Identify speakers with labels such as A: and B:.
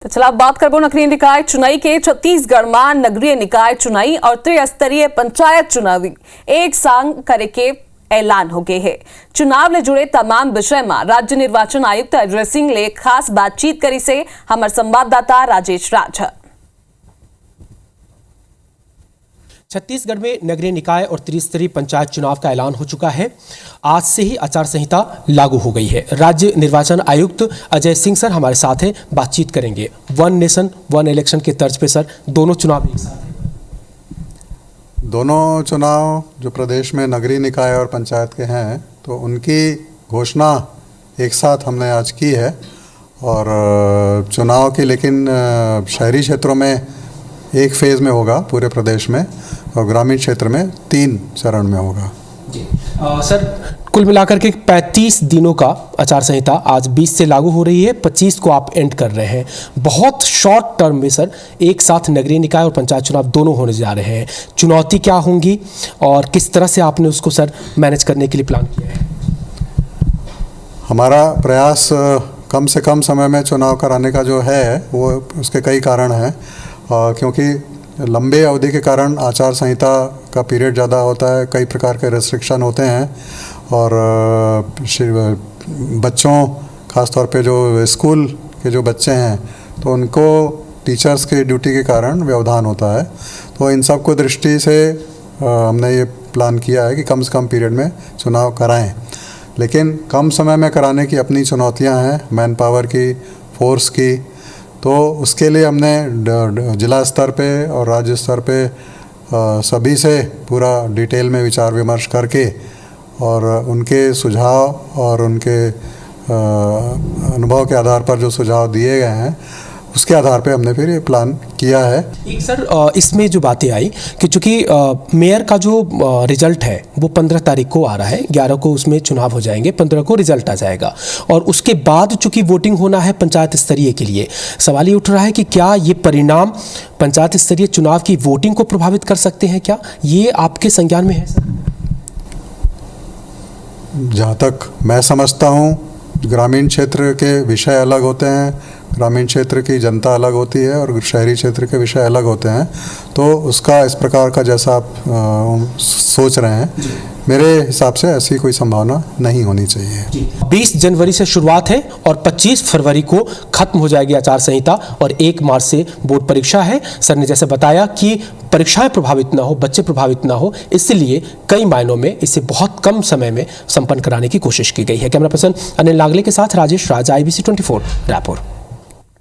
A: तो चला बात करबो नगरीय निकाय चुनाई के छत्तीसगढ़ में नगरीय निकाय चुनाई और त्रिस्तरीय पंचायत चुनावी एक संग करे के ऐलान हो गए है। चुनाव ले जुड़े तमाम विषय में राज्य निर्वाचन आयुक्त अजय सिंह ले खास बातचीत करी से हमारे संवाददाता राजेश राज।
B: छत्तीसगढ़ में नगरीय निकाय और त्रिस्तरीय पंचायत चुनाव का ऐलान हो चुका है। आज से ही आचार संहिता लागू हो गई है। राज्य निर्वाचन आयुक्त अजय सिंह सर हमारे साथ हैं, बातचीत करेंगे। वन नेशन वन इलेक्शन के तर्ज पे सर दोनों चुनाव एक साथ हैं।
C: दोनों चुनाव जो प्रदेश में नगरीय निकाय और पंचायत के हैं तो उनकी घोषणा एक साथ हमने आज की है और चुनाव की लेकिन शहरी क्षेत्रों में एक फेज़ में होगा पूरे प्रदेश में और ग्रामीण क्षेत्र में 3 चरण में होगा।
B: जी सर, कुल मिलाकर के 35 दिनों का आचार संहिता आज 20 से लागू हो रही है, 25 को आप एंड कर रहे हैं। बहुत शॉर्ट टर्म में सर एक साथ नगरीय निकाय और पंचायत चुनाव दोनों होने जा रहे हैं। चुनौती क्या होंगी और किस तरह से आपने उसको सर मैनेज करने के लिए प्लान किया है?
C: हमारा प्रयास कम से कम समय में चुनाव कराने का जो है वो उसके कई कारण हैं, क्योंकि लंबे अवधि के कारण आचार संहिता का पीरियड ज़्यादा होता है, कई प्रकार के रेस्ट्रिक्शन होते हैं और बच्चों ख़ासतौर पे जो स्कूल के जो बच्चे हैं तो उनको टीचर्स की ड्यूटी के कारण व्यवधान होता है। तो इन सब को दृष्टि से हमने ये प्लान किया है कि कम से कम पीरियड में चुनाव कराएं, लेकिन कम समय में कराने की अपनी चुनौतियां हैं, मैन पावर की, फोर्स की। तो उसके लिए हमने जिला स्तर पे और राज्य स्तर पे सभी से पूरा डिटेल में विचार विमर्श करके और उनके सुझाव और उनके अनुभव के आधार पर जो सुझाव दिए गए हैं उसके आधार पे हमने फिर ये प्लान किया है।
B: एक सर इसमें जो बातें आई कि चूँकि मेयर का जो रिजल्ट है वो 15 तारीख को आ रहा है, 11 को उसमें चुनाव हो जाएंगे, 15 को रिजल्ट आ जाएगा और उसके बाद चूँकि वोटिंग होना है पंचायत स्तरीय के लिए, सवाल ये उठ रहा है कि क्या ये परिणाम पंचायत स्तरीय चुनाव की वोटिंग को प्रभावित कर सकते हैं? क्या ये आपके संज्ञान में है सर?
C: जहाँ तक मैं समझता हूँ ग्रामीण क्षेत्र के विषय अलग होते हैं, ग्रामीण क्षेत्र की जनता अलग होती है और शहरी क्षेत्र के विषय अलग होते हैं। तो उसका इस प्रकार का जैसा आप सोच रहे हैं, मेरे हिसाब से ऐसी कोई संभावना नहीं होनी चाहिए।
B: 20 जनवरी से शुरुआत है और 25 फरवरी को खत्म हो जाएगी आचार संहिता और 1 मार्च से बोर्ड परीक्षा है। सर ने जैसे बताया कि परीक्षाएं प्रभावित ना हो, बच्चे प्रभावित ना हो, इसलिए कई मायनों में इसे बहुत कम समय में संपन्न कराने की कोशिश की गई है। कैमरा पर्सन अनिल नागले के साथ राजेश राज, IBC 24 रायपुर।